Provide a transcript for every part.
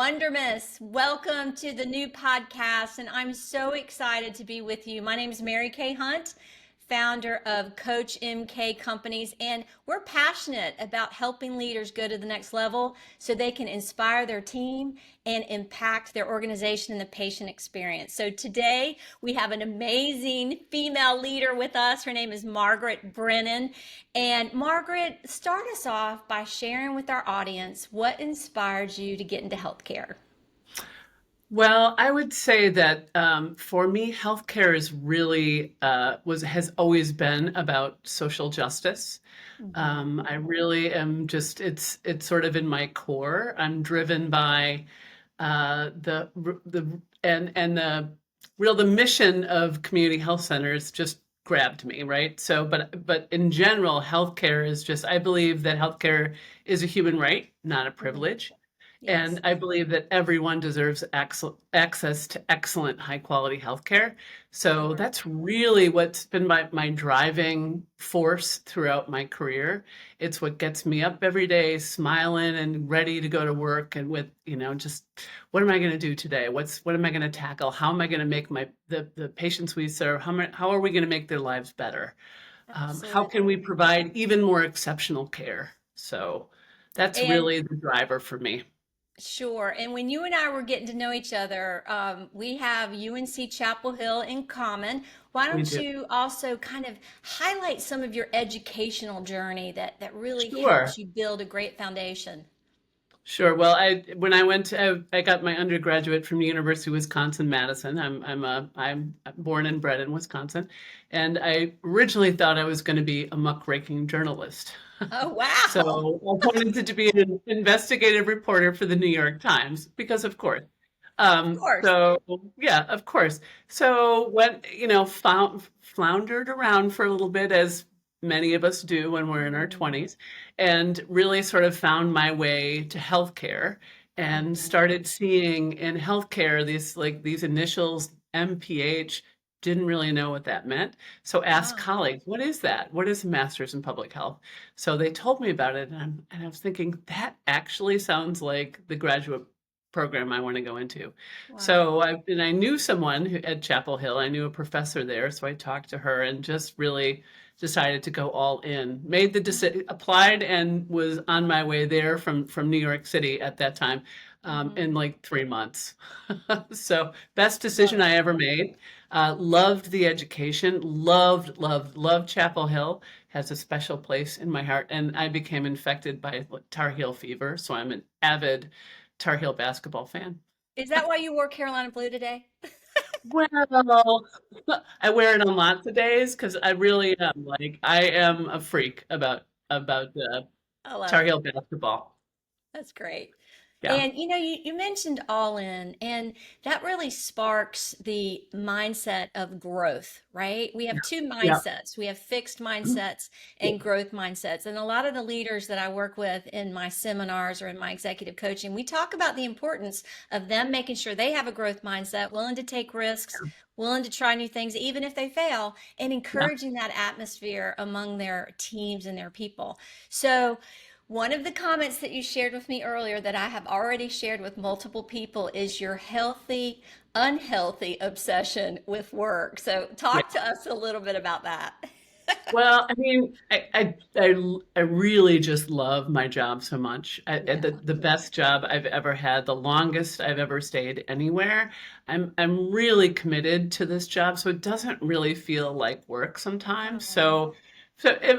Wondermous. Welcome to the new podcast, and I'm so excited to be with you. My name is Merikay Hunt, founder of Coach MK Companies, and we're passionate about helping leaders go to the next level so they can inspire their team and impact their organization and the patient experience. So today we have an amazing female leader with us. Her name is Margaret Brennan. And Margaret, start us off by sharing with our audience what inspired you to get into healthcare. Well, I would say that for me, healthcare is really has always been about social justice. Mhm. I really am just it's sort of in my core. I'm driven by the and the mission of community health centers just grabbed me, right? So, but in general, healthcare is just I believe that healthcare is a human right, not a Mhm. privilege. And Yes. I believe that everyone deserves access to excellent, high quality healthcare. So Sure. that's really what's been my driving force throughout my career. It's what gets me up every day, smiling and ready to go to work. And with, just what am I going to do today? What am I going to tackle? How am I going to make the patients we serve, how are we going to make their lives better? How can we Absolutely. provide even more exceptional care? So that's And really the driver for me. sure. And when you and I were getting to know each other, we have UNC Chapel Hill in common. Why We don't do. you also kind of highlight some of your educational journey that really helps Sure. you build a great foundation? Sure. Well, when I went I got my undergraduate from the University of Wisconsin-Madison. I'm born and bred in Wisconsin, and I originally thought I was going to be a muckraking journalist. Oh, So wow. I wanted to be an investigative reporter for the New York Times because, of course. Of course. So yeah, of course. So when, floundered around for a little bit as many of us do when we're in our Mhm. 20s and really sort of found my way to healthcare and Mhm. started seeing in healthcare these initials MPH, didn't really know what that meant. So asked Ah, colleagues, what is that? What is a master's in public health? So they told me about it, and I was thinking that actually sounds like the graduate program I want to go into. wow. So I knew someone at Chapel Hill. I knew a professor there, so I talked to her and just really decided to go all in. Made the decision, applied, and was on my way there from New York City at that time Mhm. in like 3 months. So best Love decision it. I ever made. Loved the education. Loved Chapel Hill. Has a special place in my heart, and I became infected by Tar Heel fever. So I'm an avid Tar Heel basketball fan. Is that why you wore Carolina blue today? Well, I wear it on lots of days because I really am I am a freak about I love Tar it. Heel basketball. That's great. Yeah. And you mentioned all in, and that really sparks the mindset of growth, right? We have two Yeah. mindsets. We have fixed mindsets and growth mindsets. And a lot of the leaders that I work with in my seminars or in my executive coaching, we talk about the importance of them making sure they have a growth mindset, willing to take risks, willing to try new things, even if they fail, and Yeah. encouraging that atmosphere among their teams and their people. So, one of the comments that you shared with me earlier that I have already shared with multiple people is your healthy, unhealthy obsession with work. So, Yeah. talk to us a little bit about that. Well, I mean, I really just love my job so much. Yeah. The best job I've ever had, the longest I've ever stayed anywhere. I'm really committed to this job, so it doesn't really feel like work sometimes. Oh, So if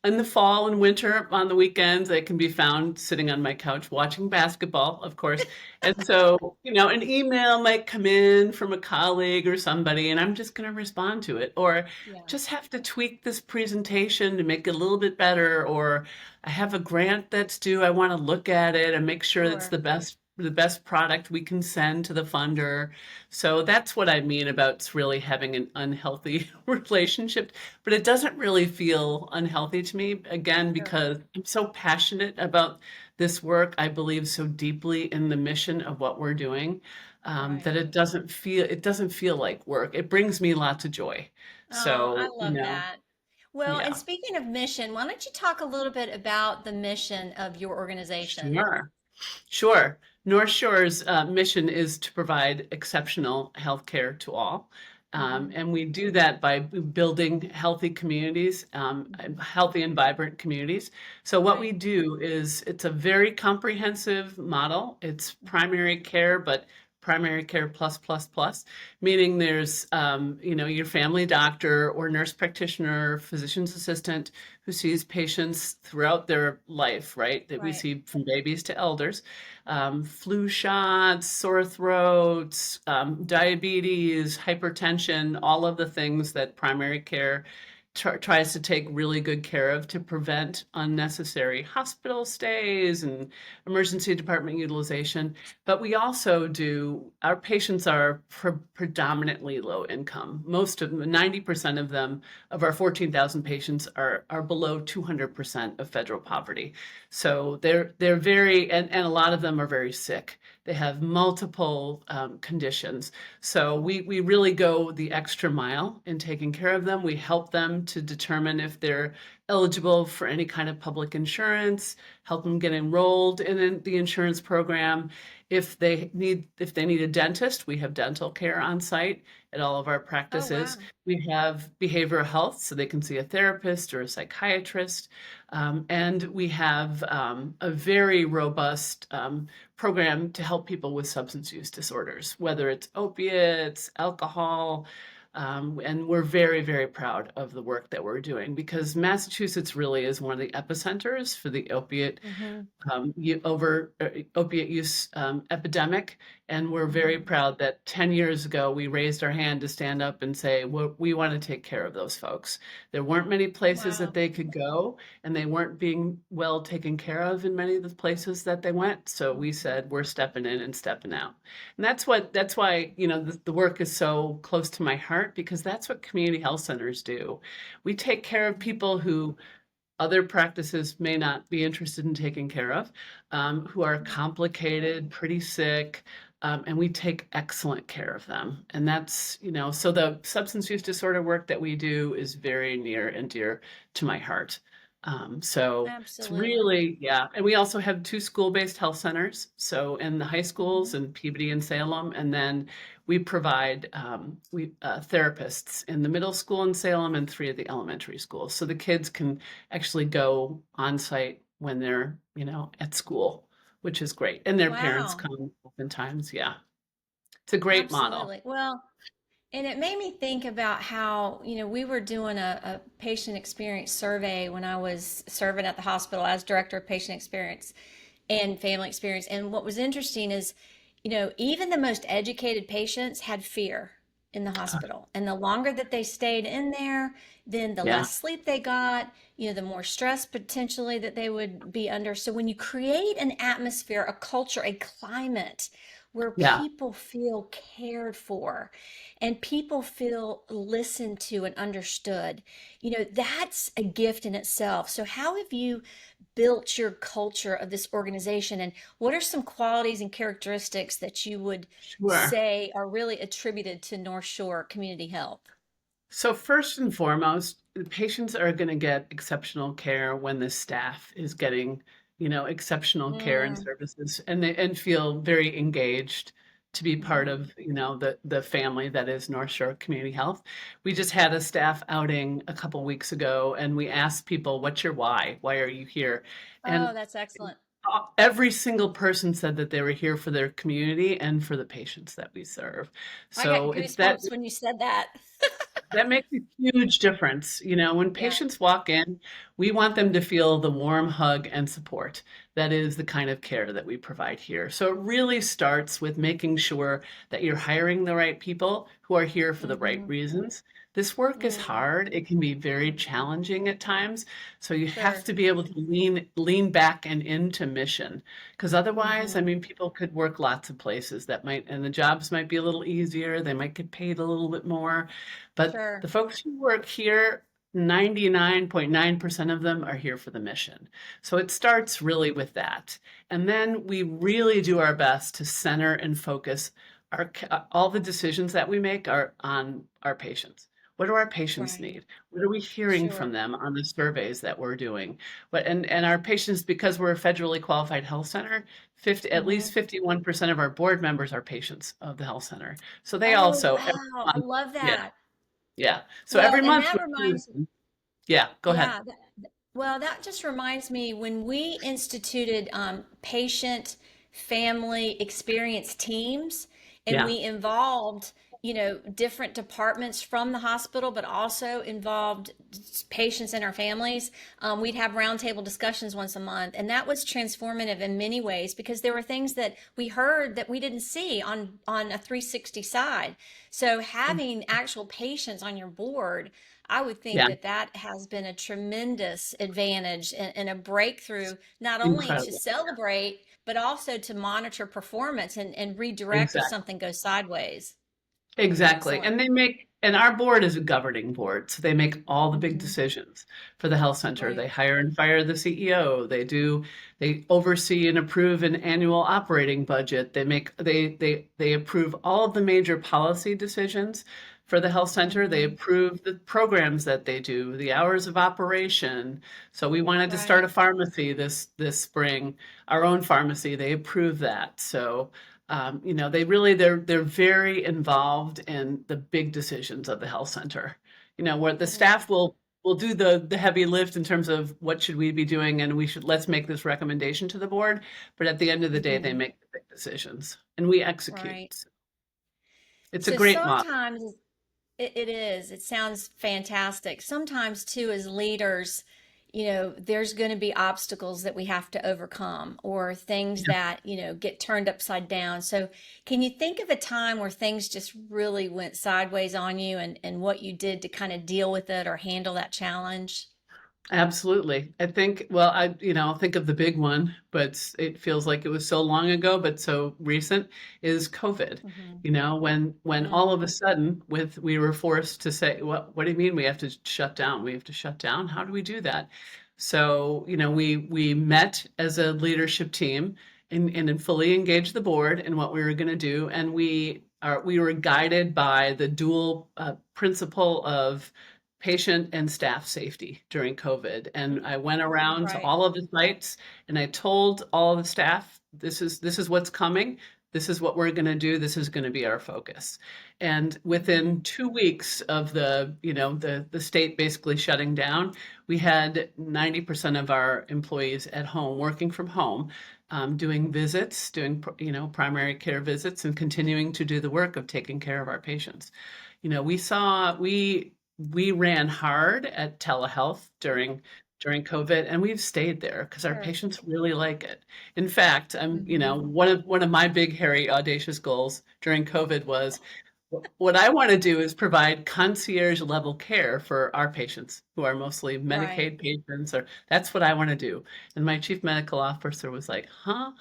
in the fall and winter on the weekends, I can be found sitting on my couch watching basketball, of course. And so, an email might come in from a colleague or somebody, and I'm just going to respond to it. Or yeah, just have to tweak this presentation to make it a little bit better, or I have a grant that's due. I want to look at it and make sure it's sure. the best product we can send to the funder. So that's what I mean about really having an unhealthy relationship, but it doesn't really feel unhealthy to me, again, Sure. because I'm so passionate about this work. I believe so deeply in the mission of what we're doing, Right. that it doesn't feel like work. It brings me lots of joy. Oh, I So, love that. Well, and yeah, speaking of mission, why don't you talk a little bit about the mission of your organization? sure. Sure. North Shore's mission is to provide exceptional healthcare to all. Hmm. And we do that by building healthy communities, Hmm. healthy and vibrant communities. So, what we Right. do is it's a very comprehensive model. It's primary care, but primary care plus, plus, plus, meaning there's, your family doctor or nurse practitioner, physician's assistant who sees patients throughout their life, right? That we Right. see from babies to elders, flu shots, sore throats, diabetes, hypertension, all of the things that primary care tries to take really good care of to prevent unnecessary hospital stays and emergency department utilization. But we also do, our patients are predominantly low income. Most of them, 90% of them, of our 14,000 patients are below 200% of federal poverty. So they're very, and a lot of them are very sick. They have multiple conditions. So we really go the extra mile in taking care of them. We help them to determine if they're eligible for any kind of public insurance, help them get enrolled in the insurance program. If they need a dentist, we have dental care on site at all of our Oh, practices. wow. We have behavioral health, so they can see a therapist or a psychiatrist. And we have a very robust program to help people with substance use disorders, whether it's opiates, alcohol. And we're very, very proud of the work that we're doing because Massachusetts really is one of the epicenters for the Hmm. opiate use epidemic. And we're very Hmm. proud that 10 years ago, we raised our hand to stand up and say, well, we want to take care of those folks. There weren't many places that Wow. they could go, and they weren't being well taken care of in many of the places that they went. So we Mhm. said, we're stepping in and stepping out. And that's why, the work is so close to my heart because that's what community health centers do. We take care of people who other practices may not be interested in taking care of, who are complicated, pretty sick, and we take excellent care of them. And so the substance use disorder work that we do is very near and dear to my heart. So it's Absolutely. really, yeah. And we also have two school-based health centers. So in the high schools Hmm. in Peabody and Salem, and then we provide therapists in the middle school in Salem and three of the elementary schools. So the kids can actually go on site when they're, at school, which is great. And their parents Wow. come oftentimes. Yeah. It's a great model. Absolutely. Well, and it made me think about how, we were doing a patient experience survey when I was serving at the hospital as director of patient experience and family experience. And what was interesting is, even the most educated patients had fear in the hospital. And the longer that they stayed in there, then the Yeah. less sleep they got, the more stress potentially that they would be under. So when you create an atmosphere, a culture, a climate where Yeah. people feel cared for and people feel listened to and understood, that's a gift in itself. So how have you built your culture of this organization, and what are some qualities and characteristics that you would Sure. say are really attributed to North Shore Community Health? So first and foremost, the patients are going to get exceptional care when the staff is getting, exceptional care and Mm. services, and feel very engaged to be part Hmm. of, the family that is North Shore Community Health. We just had a staff outing a couple weeks ago, and we asked people, "What's your why? Why are you here?" Oh, And that's excellent. every single person said that they were here for their community and for the patients that we serve. I got So it's that goosebumps when you said that. that makes a huge difference. When Yeah. patients walk in, we want them to feel the warm hug and support. That is the kind of care that we provide here. So it really starts with making sure that you're hiring the right people who are here for the right Hmm. reasons. This work is Mm. hard. It can be very challenging at times. So you have Sure. to be able to lean back and into mission. Because otherwise, I Hmm. mean, people could work lots of places and the jobs might be a little easier. They might get paid a little bit more. But Sure. the folks who work here, 99.9% of them are here for the mission. So it starts really with that. And then we really do our best to center and focus all the decisions that we make are on our patients. What do our patients Right. need? What are we hearing from Sure. them on the surveys that we're doing? But and our patients, because we're a federally qualified health center, 50, at Hmm. least 51% of our board members are patients of the health center. So they Oh, also every wow. I month, love yeah, that. yeah. So Well, every and month that we do reminds this. Yeah, go ahead. Yeah, well, that just reminds me when we instituted patient family experience teams and Yeah, we involved, different departments from the hospital, but also involved patients and our families. We'd have roundtable discussions once a month, and that was transformative in many ways because there were things that we heard that we didn't see on a 360 side. So having actual patients on your board, I would think yeah, that that has been a tremendous advantage and a breakthrough, not only to incredible. celebrate, but also to monitor performance and redirect if Exactly. something goes sideways. Exactly. Excellent. And our board is a governing board, so they make all the big Hmm. decisions for the health center. They Right. hire and fire the CEO. They oversee and approve an annual operating budget. They approve all of the major policy decisions for the health center. They Hmm. approve the programs that they do, the hours of operation. So we wanted to start a Right. pharmacy this spring, our own pharmacy. They approved that. So they're very involved in the big decisions of the health center. Where the Oh, staff will do the heavy lift in terms of what should we be doing, and let's make this recommendation to the board. But at the end of the day, they hmm. make the big decisions and we execute. Right. It's a So great model. sometimes it is. It sounds fantastic. Sometimes, too, as leaders, there's going to be obstacles that we have to overcome or things that, get turned upside down. So, can you think of a time where things just really went sideways on you and what you did to kind of deal with it or handle that challenge? Absolutely. I think, well, I'll think of the big one, but it feels like it was so long ago, but so recent is COVID. Hmm. When all of a Mm. sudden we were forced to say, what do you mean we have to shut down? We have to shut down? How do we do that? So, we met as a leadership team and fully engaged the board in what we were going to do. And we were guided by the dual principle of patient and staff safety during COVID. And I went around to Right. all of the sites and I told all of the staff, this is what's coming. This is what we're going to do. This is going to be our focus. And Hmm. within 2 weeks of the state basically shutting down, we had 90% of our employees at home, working from home, doing visits, doing primary care visits, and continuing to do the work of taking care of our patients. We ran hard at telehealth during COVID, and we've stayed there because our Sure. patients really like it. In fact, Hmm. one of my big, hairy, audacious goals during COVID was what I want to do is provide concierge level care for our patients who are mostly Right. Medicaid patients, or that's what I want to do. And my chief medical officer was like, huh?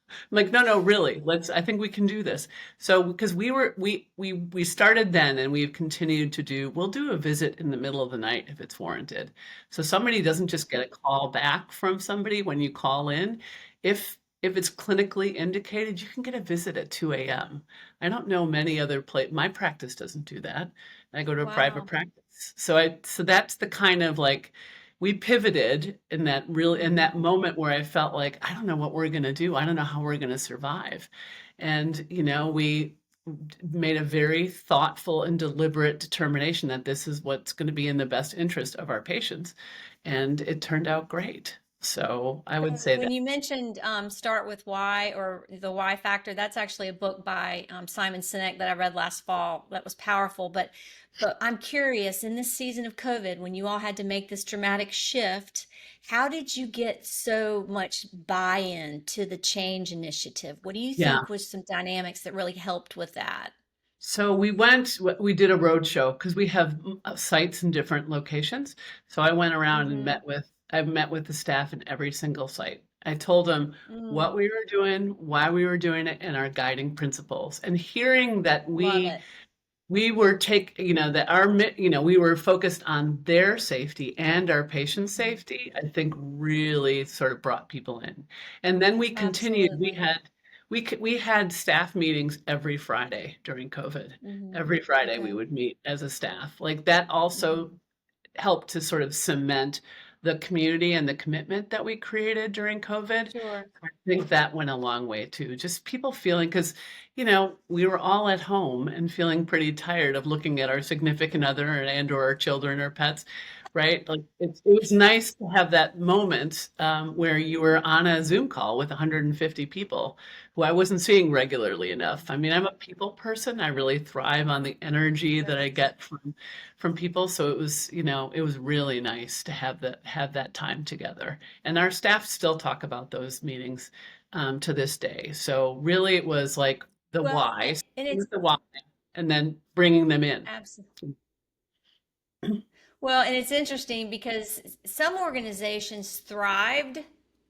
I'm like, no, no, really. I think we can do this. So because we started then and we've continued to we'll do a visit in the middle of the night if it's warranted. So somebody doesn't just get a call back from somebody when you call in. If it's clinically indicated, you can get a visit at 2 a.m. I don't know many other my practice doesn't do that. I go to a private Wow. practice. So that's the kind of like we pivoted in that Hmm. moment where I felt like I don't know what we're going to do. I don't know how we're going to survive. And we made a very thoughtful and deliberate determination that this is what's going to be in the best interest of our patients. And it turned out great. So I would say When that, you mentioned Start with Why or the Why Factor, that's actually a book by Simon Sinek that I read last fall. That was powerful. But I'm curious, in this season of COVID, when you all had to make this dramatic shift, how did you get so much buy-in to the change initiative? What do you yeah. think was some dynamics that really helped with that? So we did a road show because we have sites in different locations. So I went around and Mm-hmm. I met with the staff in every single site. I told them Mm, what we were doing, why we were doing it, and our guiding principles. And hearing that love it. we were that we were focused on their safety and our patients' Mhm. safety, I think really sort of brought people in. And then we continued. Absolutely. we had staff meetings every Friday during COVID. Hmm. Every Friday we Okay. would meet as a staff. Like that Hmm. also helped to sort of cement the community and the commitment that we created during COVID. Sure. I think that went a long way too. Just people feeling, because, we were all at home and feeling pretty tired of looking at our significant other and or our children or pets, right? Like it was nice to have that moment where you were on a Zoom call with 150 people who I wasn't seeing regularly enough. I mean, I'm a people person. I really thrive on the energy that I Right. get from people. So it was really nice to have that time together. And our staff still talk about those meetings to this day. So really, it was like the Well, why, and starting it's with the why, and then bringing them in. absolutely. Well, and it's interesting because some organizations thrived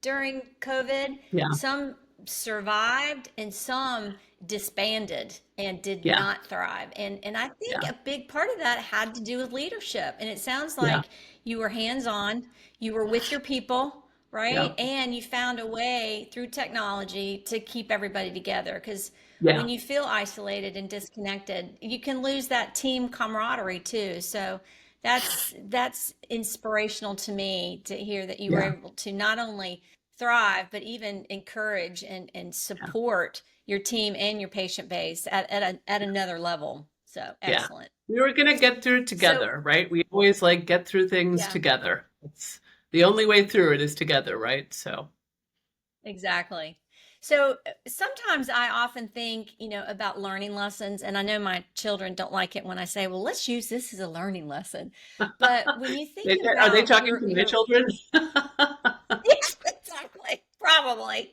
during COVID, Yeah, some survived, and some disbanded and did yeah, not thrive. And I think yeah, a big part of that had to do with leadership. And it sounds yeah, like you were hands-on, you were with your people, right? yeah, And you found a way through technology to keep everybody together. Because yeah, when you feel isolated and disconnected, you can lose that team camaraderie too. So that's inspirational to me to hear that you were yeah, able to not only thrive but even encourage and yeah, support your team and your patient base at another level. So yeah. excellent. We were gonna get through it So together, right? We always like get through things yeah, together. It's the only way through it is together, right? So exactly. So sometimes I often think, about learning lessons, and I know my children don't like it when I say, well, let's use this as a learning lesson. But when you think Are they about talking your to my your children? Yes, exactly. Probably.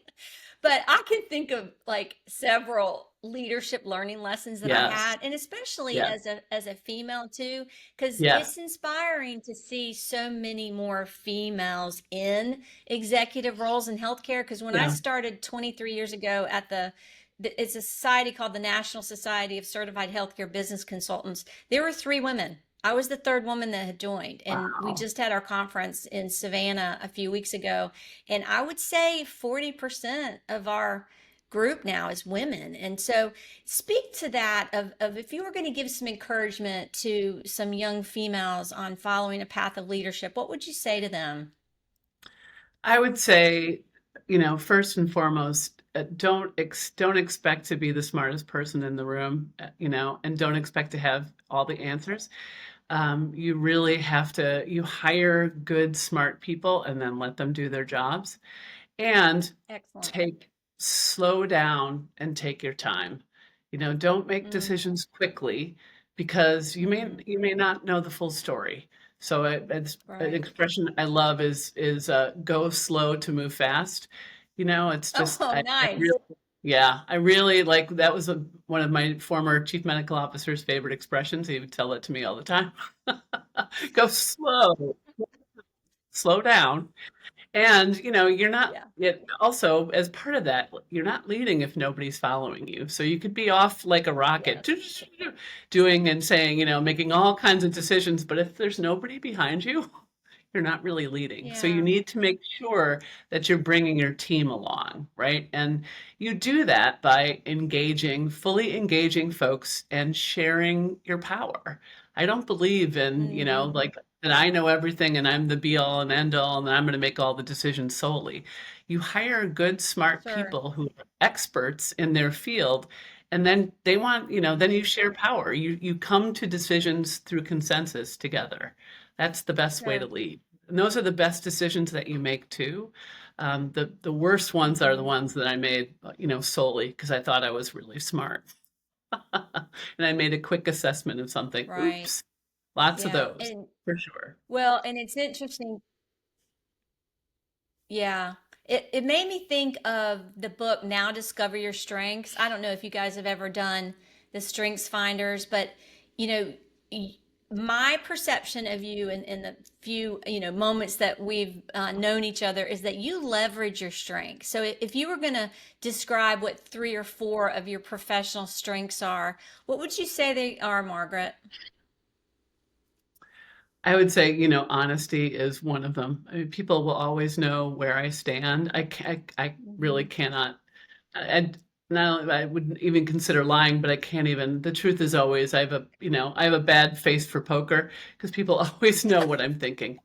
But I can think of like several leadership learning lessons that I Yes, had, and especially yes, as a female too, because yes, it's inspiring to see so many more females in executive roles in healthcare. Because when I yeah. started 23 years ago at it's a society called the National Society of Certified Healthcare Business Consultants, there were three women. I was the third woman that had joined, and we Wow. just had our conference in Savannah a few weeks ago. And I would say 40% of our group now is women. And so, speak to that of if you were going to give some encouragement to some young females on following a path of leadership, what would you say to them? I would say, first and foremost, don't expect to be the smartest person in the room, and don't expect to have all the answers. You really have to you hire good, smart people and then let them do their jobs. And Excellent. take slow down and take your time. Don't make Mm, decisions quickly because you may mm, you may not know the full story. So it's an right. expression I love is go slow to move fast. It's just Oh, I nice. really yeah, I really like that was one of my former chief medical officer's favorite expressions. He would tell it to me all the time. Go slow down, and you're not Yeah. yet also as part of that, you're not leading if nobody's following you. So you could be off like a rocket Yes. doing and saying, making all kinds of decisions, but if there's nobody behind you, you're not really leading. So you Yeah. need to make sure that you're bringing your team along, right? And you do that by fully engaging folks and sharing your power. I don't believe in, Hmm. like that I know everything and I'm the be all and end all and I'm going to make all the decisions solely. You hire good, smart Sure. people who are experts in their field, and then then you share power. You come to decisions through consensus together. That's the best way to Sure. lead. And those are the best decisions that you make too. The worst ones are the Hmm. ones that I made, solely because I thought I was really smart. And I made a quick assessment of something. Right. Oops. Lots of Yeah. those, And for sure. well, and it's interesting. Yeah. It made me think of the book Now Discover Your Strengths. I don't know if you guys have ever done the Strengths Finders, but you know, y- my perception of you in the few, moments that we've known each other is that you leverage your strengths. So if you were going to describe what three or four of your professional strengths are, what would you say they are, Margaret? I would say, honesty is one of them. I mean, people will always know where I stand. I really Hmm. cannot. now I wouldn't even consider lying, but I can't even. The truth is always I have a bad face for poker because people always know what I'm thinking.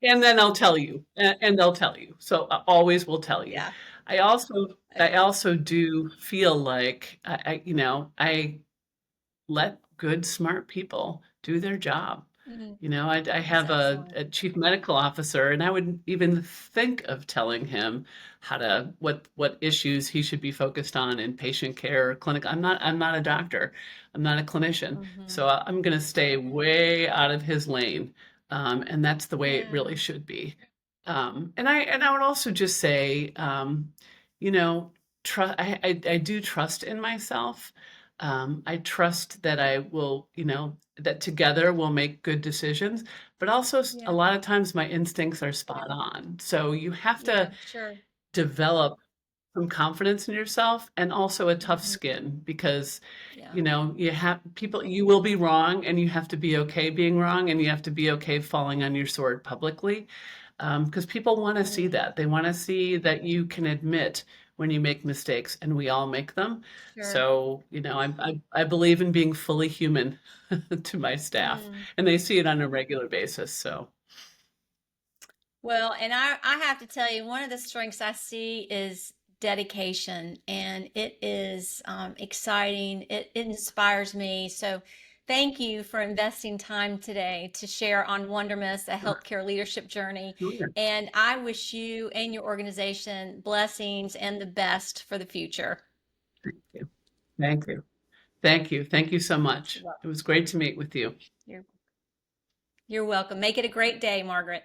And then I'll tell you, and they'll tell you. So I always will tell you. Yeah. I Okay. also do feel like I let good, smart people do their job. Mhm. I That's have excellent. a chief medical officer, and I wouldn't even think of telling him what issues he should be focused on in patient care or clinic. I'm not a doctor. I'm not a clinician. Hmm. So I'm going to stay way out of his lane. And that's the way it really Yeah. should be. And I would also just say, you know, I do trust in myself. I trust that I will, that together we'll make good decisions, but also a Yeah. lot of times my instincts are spot on. So you have to Yeah. Sure. develop some confidence in yourself and also a tough Hmm. skin because, Yeah. you will be wrong and you have to be okay being wrong and you have to be okay falling on your sword publicly because people want to see Mm. that. They want to see that you can admit when you make mistakes, and we all make them. Sure. So, I believe in being fully human to my staff, Mm. and they see it on a regular basis. So, Well, and I have to tell you, one of the strengths I see is dedication, and it is exciting. It inspires me. So, thank you for investing time today to share on Wondermous, a healthcare leadership journey. sure. And I wish you and your organization blessings and the best for the future. Thank you. Thank you. Thank you. Thank you so You're much. welcome. It was great to meet with you. You're, you're welcome. Make it a great day, Margaret.